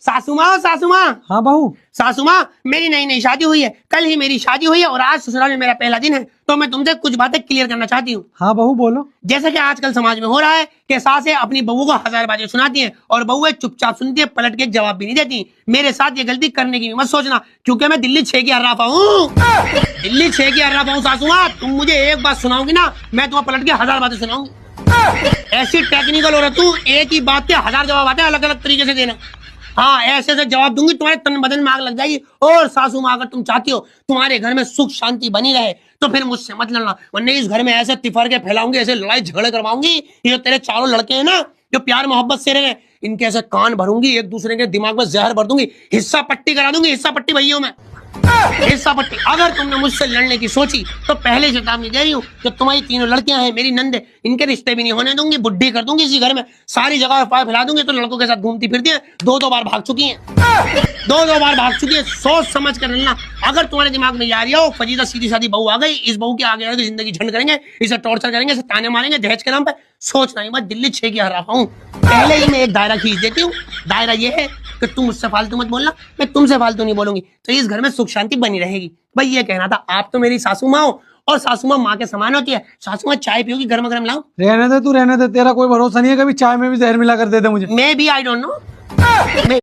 सासू माँ, सासू माँ। हाँ बहू। सासू माँ, मेरी नई नई शादी हुई है, कल ही मेरी शादी हुई है और आज ससुराल में मेरा पहला दिन है, तो मैं तुमसे कुछ बातें क्लियर करना चाहती हूँ। हाँ बहू बोलो। जैसे कि आजकल समाज में हो रहा है कि सासें अपनी बहू को 1000 बातें सुनाती हैं और बहुएं चुपचाप सुनती है, पलट के जवाब भी नहीं देती। मेरे साथ ये गलती करने की भी मत सोचना, क्योंकि मैं दिल्ली 6 की अर्राफा हूँ। दिल्ली 6 की अर्राफा हूँ सासू माँ। तुम मुझे एक बात सुनाओगी ना, मैं तुम्हें पलट के 1000 बातें सुनाऊंगी। ऐसी टेक्निकल हो रहा तू, एक ही बात के 1000 जवाब आते हैं, अलग अलग तरीके से देना। हाँ, ऐसे ऐसे जवाब दूंगी तुम्हारे तन बदन में आग लग जाएगी। और सासू माँ, अगर तुम चाहती हो तुम्हारे घर में सुख शांति बनी रहे तो फिर मुझसे मत लड़ना, वरना इस घर में ऐसे तिफर के फैलाऊंगी, ऐसे लड़ाई झगड़े करवाऊंगी। ये तेरे चारों लड़के हैं ना जो प्यार मोहब्बत से रहे, इनके ऐसे कान भरूंगी, एक दूसरे के दिमाग में जहर भर दूंगी, हिस्सा पट्टी करा दूंगी, हिस्सा पट्टी भैया मैं, हिस्सा पट्टी। अगर तुमने मुझसे लड़ने की सोची तो पहले चेतावनी दे रही हूँ कि तुम्हारी तीनों लड़कियां हैं मेरी नंदे, इनके रिश्ते भी नहीं होने दूंगी, बुढ़ी कर दूंगी इसी घर में, सारी जगह अफवाह फैला दूंगी। तो लड़कों के साथ घूमती फिरती है, 2-2 बार भाग चुकी हैं, 2-2 बार भाग चुकी है। सोच समझ कर रहना। अगर तुम्हारे दिमाग में आ रही हो फजीदा सीधी सादी बहू आ गई, इस बहू के आगे आगे जिंदगी झंड करेंगे, इसे टॉर्चर करेंगे, इसे ताने मारेंगे दहेज के नाम पे, सोचना ही मत। दिल्ली 6 की हरा हूँ। पहले ही मैं एक दायरा खींच देती हूँ। दायरा ये है कि तुम मुझसे फालतू मत बोलना, मैं तुमसे फालतू नहीं बोलूंगी, तो इस घर में सुख शांति बनी रहेगी। भाई ये कहना था। आप तो मेरी सासू माँ हो और सासू माँ माँ के समान होती है। सासू माँ चाय पियोगी, गर्मा गर्म लाओ। रहने दे तू, रहने दे, तेरा कोई भरोसा नहीं है, कभी चाय में भी जहर मिला कर दे दे मुझे। मैं भी आई डोंट नो।